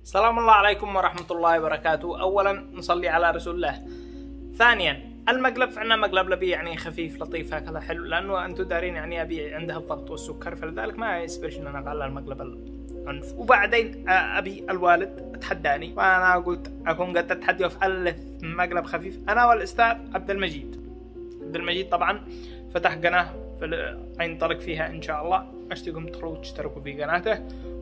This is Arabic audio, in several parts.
سلام الله عليكم ورحمة الله وبركاته. أولا نصلي على رسول الله. ثانيا المقلب فعنا مقلب لبي يعني خفيف لطيف هكذا حلو، لأنه أنتم دارين يعني أبي عندها الضغط والسكر، فلذلك ما يسبرش إن أنا أطلع المقلب العنف. وبعدين أبي الوالد تحداني، وأنا قلت أكون قد أتحدي وأفعل مقلب خفيف أنا والأستاذ عبد المجيد طبعا فتح قناة حينطلق فيها إن شاء الله. أشتيكم تدخلوا تشتركوا في قناته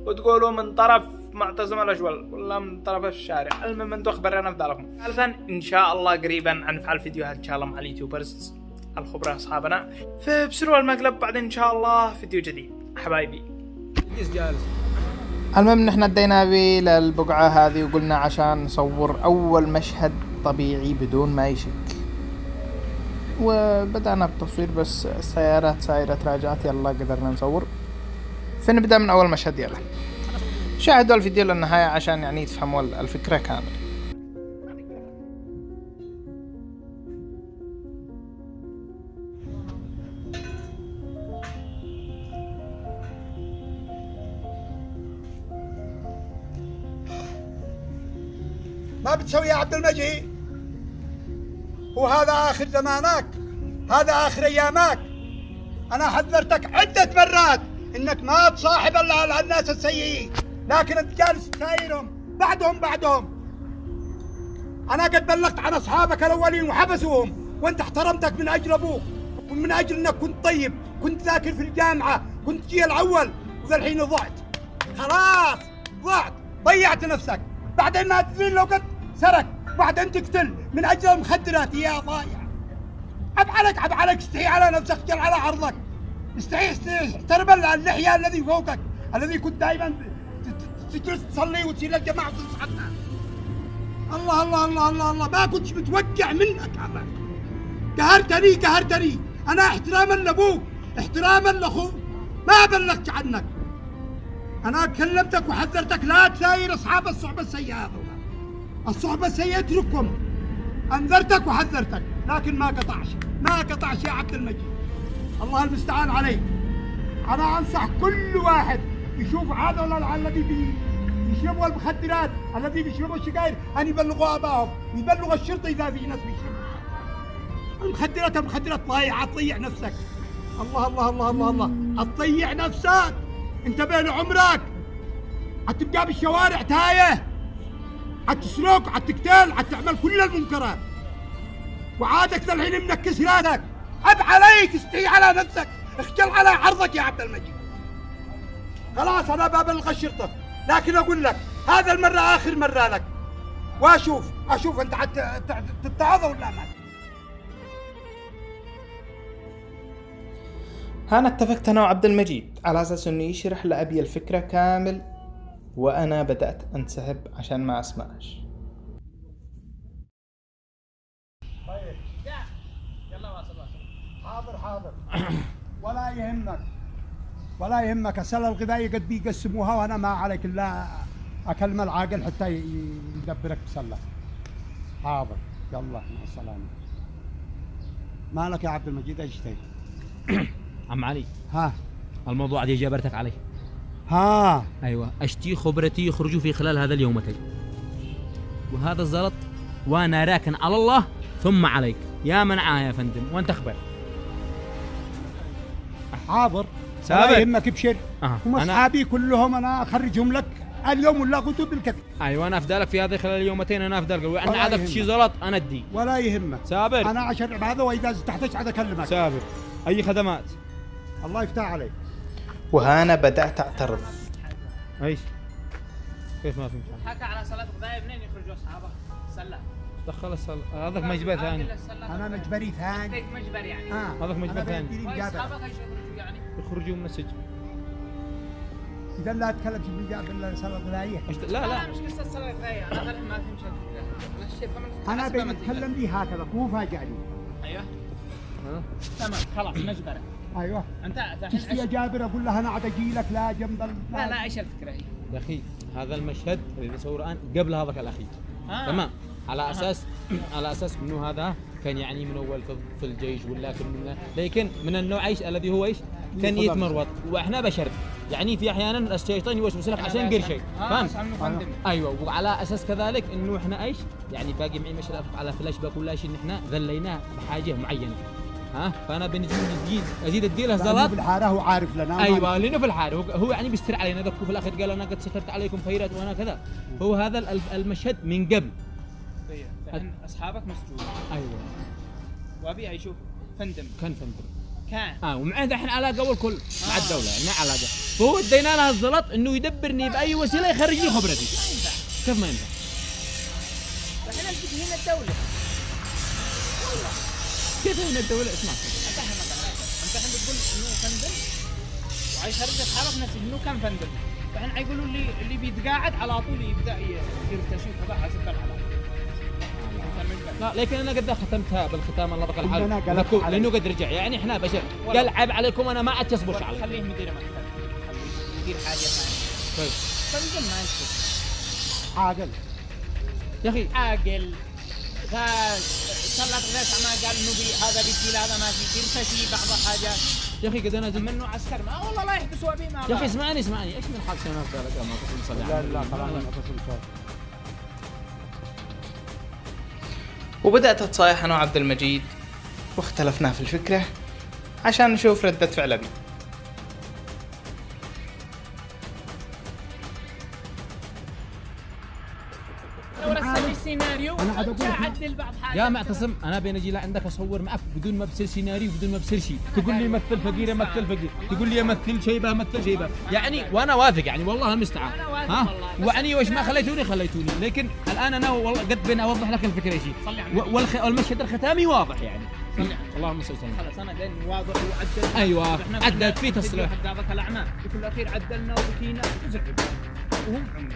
وتقولوا من طرف معتصم الأجول ولا من طرف الشارع، المهم انتوا اخبرونا في ذلكم. ثالثا ان شاء الله قريبا نفعل فيديوهات ان شاء الله مع اليوتيوبرز الخبراء اصحابنا، فبسروا المقلب بعدين ان شاء الله فيديو جديد حبايبي. المهم نحن ادينا بي للبقعة هذه وقلنا عشان نصور اول مشهد طبيعي بدون ما يشك، وبدأنا بالتصوير بس السيارات سايرة تراجعت، يلا قدرنا نصور. فنبدأ من اول مشهد، يلا شاهدوا الفيديو للنهاية عشان يعني تفهموا الفكرة كامل. ما بتسوي يا عبد المجيد، وهذا آخر زمانك، هذا آخر أيامك. أنا حذرتك عدة مرات إنك ما تصاحب إلا الناس السيئين، لكن أنت جالس تسايرهم بعدهم. أنا قد بلغت عن أصحابك الأولين وحبسوهم، وأنت احترمتك من أجل أبوك ومن أجل إنك كنت طيب، كنت ذاكر في الجامعة، كنت تجي الأول، وذا الحين ضعت. خلاص ضعت، ضيعت نفسك، بعدين ما تدري لو قد سرق، بعدين تقتل من أجل المخدرات. يا ضايع، عب عليك، استحي على نفسك، جل على عرضك، استحي احترم اللحية الذي فوقك، الذي كنت دائما تجلس تصلي وتصير الجماعة وتنصحنا. الله الله الله الله الله، ما كنتش متوقع منك هذا. قهرتني. أنا احتراما لأبوك، احتراما لأخوك ما بلغت عنك. أنا كلمتك وحذرتك لا تساير أصحاب الصحبة السيئة هذولا. الصحبة السيئة اتركهم. أنذرتك وحذرتك، لكن ما قطعش يا عبد المجيد. الله المستعان عليك. أنا أنصح كل واحد يشوف هذا الذي بيشربوا المخدرات، الذي بيشربوا السجاير، أن يبلغوا آبائهم، يبلغوا الشرطة إذا في ناس بيشربوا المخدرات. ضايعة، تضيع نفسك. الله تضيع نفسك. انتبه لعمرك، حتبقى بالشوارع تايه، حتسرق، حتقتل، حتعمل كل المنكرات، وعادك ذا الحين منكس راسك. عب عليك، استحي على نفسك، اخجل على عرضك يا عبد المجيد. خلاص أنا ببلغ الشرطة، لكن أقول لك هذا المرة آخر مرة لك، وأشوف أنت تتعظ ولا ما. أنا اتفقت أنا وعبد المجيد على أساس إنه يشرح لأبي الفكرة كامل، وأنا بدأت أنسحب عشان ما أسمعش. طيب يلا واصل. حاضر. ولا يهمك السلة الغذائية قد بيقسموها، وأنا ما عليك إلا أكلم العاقل حتى يدبرك بسلة. حاضر، يلا مع السلامة. مالك يا عبد المجيد، ايش تبي؟ عم علي، ها الموضوع اللي جابرتك عليه. ها ايوه، اشتي خبرتي يخرجوا في خلال هذا اليومتين، وهذا الزلط وانا راكن على الله ثم عليك يا منعاه يا فندم، وانت اخبر. حاضر، لا يهمك، ابشر. هم أنا اصحابي كلهم انا اخرجهم لك اليوم ولا قلت بالكثير. ايوه انا افدالك في هذه خلال اليومتين، انا افدالك، وانا عادك شيء زلط انا ادي. ولا يهمك سابر، انا اشرب هذا، واذا تحتاج عاد اكلمك. سابر، اي خدمات. الله يفتح عليك. وهنا بدأت أعترف. ايش؟ كيف ما فهمت؟ حكى على صلاة غذائي، منين يخرجوا أصحابه؟ سلة. دخل الصلاة، هذاك مجبر ثاني. أنا مجبري ثاني. مجبر يعني. هذاك مجبر ثاني. أصحابك ايش يخرجوا يعني؟ يخرجوا من السجن. إذا لا أتكلم في بالجاب إلا صلاة غذائية. لا مش قصة صلاة غذائية، أنا فاهم ما فهمش الفكرة. أنا بتكلم لي هكذا، مو فاجعني. أيوه. تمام خلاص مجبرة. ايوه انت تشتي يا جابر، اقول له انا عاد اجي لك لا جنب لا ايش الفكره هي؟ يا اخي هذا المشهد اللي نصوره الان قبل هذاك الاخير. تمام، على اساس انه هذا كان يعني من اول في الجيش، ولكن من النوع ايش الذي هو ايش؟ كان يتمرود، واحنا بشر يعني في احيانا الشيطان يوسوس لك عشان قرشين، فاهم؟ ايوه، وعلى اساس كذلك انه احنا ايش؟ يعني باقي معي مشهد على فلاش باك ولا شيء، ان احنا ذليناه بحاجه معينه، ها؟ فانا بنجي ازيد اديله زلط في الحاره هو عارف لنا. ايوه، لانه في الحاره هو يعني بيستر علينا، ذكوا في الاخر قال انا قد سترت عليكم خيرات وانا كذا. هو هذا المشهد من قبل. طيب اصحابك مسجون. ايوه، وابي اشوف فندم. كان فندم ومعه دحين علاقه اول كل مع الدوله، يعني علاقه، فهو ادينا له الزلط انه يدبرني باي وسيله يخرج لي خبرتي. كيف ما ينفع؟ الحين انت هنا الدوله. كيف هنا الدوله؟ اسمع، انت الحين بتقول انه فندم ويخرج اصحابك ناس انه كان فندم، فالحين حيقولوا اللي بيتقاعد على طول يبدا يرتشي كذا حسب الحالات. لا لكن انا قد ختمتها بالختام الله بقى الحال، لانه قد رجع، يعني احنا بشر قال عيب عليكم انا ما عاد تصبر عليه. خليه مدير مكتب، يدير حاجه ثانيه. طيب فندم ما يصير عاقل يا اخي، عاقل غاز سلط غاز ما قال انه هذا بيشيل هذا ما في يرتشي بعض الحاجات. يا اخي قد انا منه عسكر ما والله لا يحبسوا ابي ما. يا اخي اسمعني ايش من حال سنوات قال ما تصل صلي. لا خلاص. وبدأت أتصايح أنا وعبد المجيد واختلفنا في الفكرة عشان نشوف ردة فعل أبي. سيناريو أعدل بعض حاجات. يا معتصم انا بين اجي لعندك اصور معك بدون ما بصير سيناريو بدون ما بصير شيء، تقول لي مثل فقير مثل فقير، تقول لي مثل شيبه مثل شيبه، يعني وانا واثق يعني والله المستعان، ها؟ وعني وش ما خليتوني، لكن الان انا والله قد بين اوضح لك الفكره شيء، والمشهد الختامي واضح يعني. اللهم صل وسلم. خلاص انا دين واضح وعدلنا. ايوه عدلت في تصليح حق هذاك الاعمال، وفي الاخير عدلنا وبكينا وزعل وهم عمي.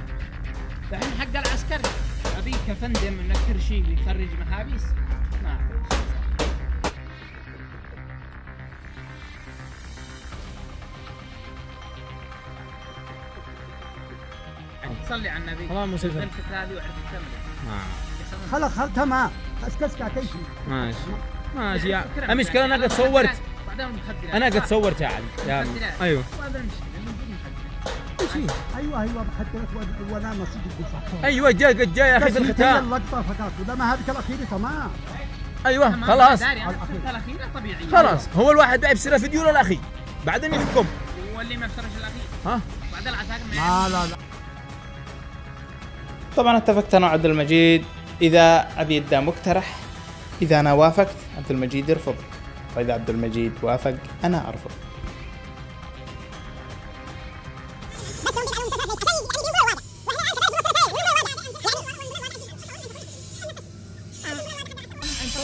الحين حق العسكر ابي كفندم انك ترشي يخرج محابس ما صلي على النبي. اللهم صل وسلم. الفكره هذه وعرفت تكمل. خلاص تمام. اسكسك كيف ماشي يا المشكله انا قد صورت، انا قد صورت يا علي يا ايوه ايوه بحضرك وانا نصيب الدفاع. ايوه قد جاي يا اخي في الختام اللقطه فقط، وده ما هذيك الاخيره تمام. ايوه خلاص الاخيره طبيعيه. خلاص هو الواحد بيبصر فيديو للاخير بعدين يحكم. هو اللي ما بصرش الاخير ها بعد العساكر لا طبعا اتفقت انا وعبد المجيد، اذا ابي يده مقترح، اذا انا وافقت عبد المجيد يرفض، واذا عبد المجيد وافق انا ارفض.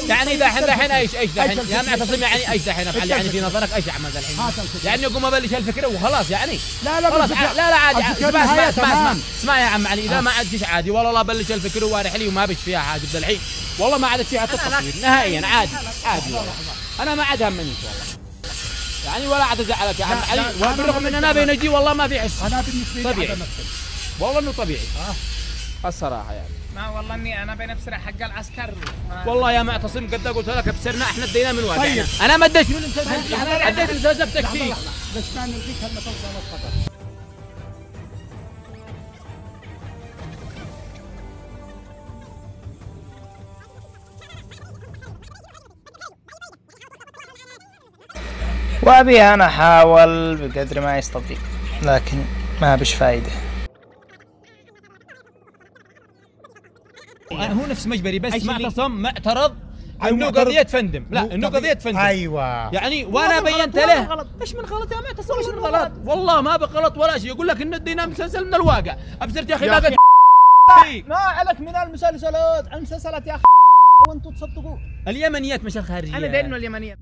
يعني دحين ايش دحين يا معتصم، يعني ايش دحين افعل يعني في نظرك ايش اعمل الحين؟ يعني اقوم ابلش الفكره وخلاص يعني؟ لا خلاص لا عادي. اسمع يا عم علي، اذا ما عاد عادي والله لا بلش الفكره وارح لي وما بش فيها حاجه الحين، والله ما عادت فيها التصوير نهائيا، عادي والله انا ما عاد همني والله يعني، ولا عاد ازعلك يا عم علي، وبالرغم ان انا بينجي والله ما في حس. انا بالنسبه لي طبيعي والله انه طبيعي الصراحه يعني. ما والله اني انا بنفسر حق العسكر والله يا معتصم قد قلت لك بسرنا احنا ادينا من واقعنا. انا ما اديت من اديت مسلسلتك فيه بس ما نلقي كلمه توصل خطر. وابي انا احاول بقدر ما يستطيع لكن ما بش فايده. هو نفس مجبري بس معتصم معترض انه قضيه فندم، لا انه قضيه فندم. ايوه يعني وانا بينت له ايش من غلط يا معتصم، ايش من غلط؟ والله ما بغلط ولا شيء، يقول لك انه ادينا مسلسل من الواقع، ابصرت يا اخي باقي ما عليك من المسلسلات، المسلسلات يا اخي وانتم تصدقوا اليمنيات مش الخارجيه. انا داير انه اليمنيات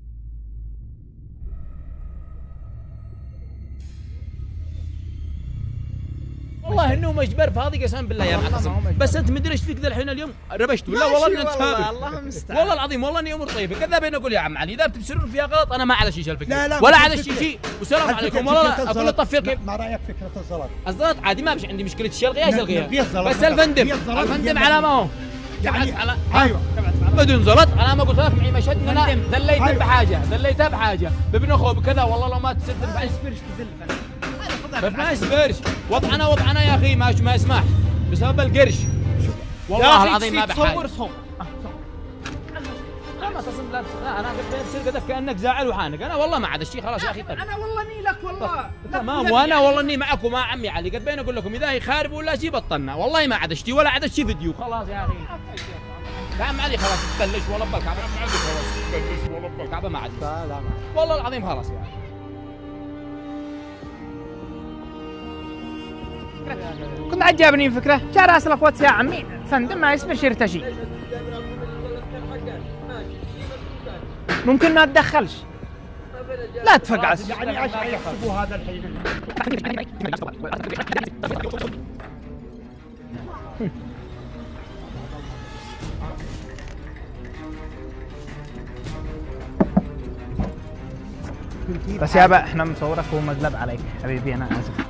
والله انه مجبر فاضي قسم بالله يا معتصم، بس انت مدري ايش فيك ذا الحين اليوم ربشت ولا والله انت سابق. الله المستعان والله العظيم والله اني امور طيبه كذا بين اقول يا عم علي اذا بتبصرون فيها غلط انا ما على شيء الفكره ولا على شيء والسلام عليكم. والله اقول طفي الكيف. ما رايك فكره الزلط؟ الزلط عادي ما بش عندي مشكله الشلغيه بس الفندم على ما هو يعني ايوه بدون زلط. انا ما قلت لك معي مشهد ان انا ذليته بحاجه بابن اخوه بكذا والله لو ما تسد ما يصبرش تذل فندم. ما يصبرش. وضعنا يا اخي ما يسمح بسبب القرش. والله العظيم ما بحاجة. صور ما تصم. لا انا بصير قدك كانك زاعل وحانق. انا والله ما عاد الشيء خلاص يا اخي. انا والله اني لك والله تمام. وانا والله اني معك ومع عمي علي. قد بين اقول لكم اذا هي خارب ولا شيء بطلنا. والله ما عاد اشتي ولا عاد اشتي فيديو. خلاص يا اخي يا عم علي خلاص تبلش والله بالكعبه. الكعبه ما عاد. لا والله العظيم خلاص يا اخي. كنت عجبني فكره جاء راسلك واتس يا عمي فندم ما يصبر يرتشي. ممكن ما تدخلش. لا تفقعس. يعني ايش حيحسبوا هذا الحين؟ بس يابا احنا مصورك ومقلب عليك حبيبي انا اسف.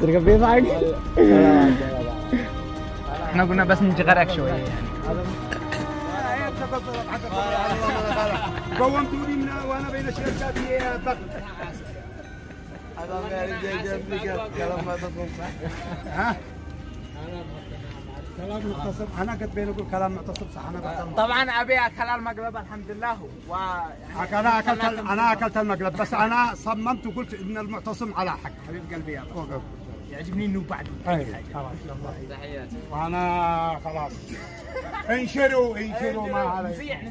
ترقب بيضحك. احنا قلنا بس نجغرك شويه يعني. قومتوني من وانا بين الشركات هي ضغط. كلام ما تضم. ها؟ كلام مغتصب. انا قد بين اقول كلام مغتصب صح. انا طبعا ابي اكل المقلب الحمد لله انا اكلت المقلب بس انا صممت وقلت ان المعتصم على حق. حبيب قلبي يا يعجبني انه بعد خلاص تحياتي. وانا خلاص انشروا ما علي. نسيح.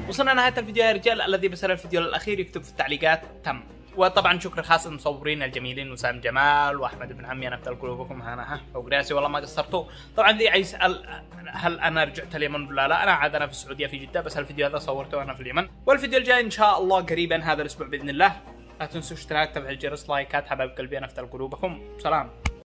وصلنا نهاية الفيديو يا رجال. الذي بسر الفيديو الأخير يكتب في التعليقات تم. وطبعا شكر خاص للمصورين الجميلين وسام جمال واحمد بن عمي. انا افتل قلوبكم انا فوق راسي والله ما قصرتوا. طبعا اللي عايز يسال هل انا رجعت اليمن ولا لا، انا عاد انا في السعوديه في جده، بس الفيديو هذا صورته وانا في اليمن. والفيديو الجاي ان شاء الله قريبا هذا الاسبوع باذن الله. لا تنسوا اشتراك، تفعيل الجرس، لايكات. حبايب قلبي انا افتل قلوبكم. سلام.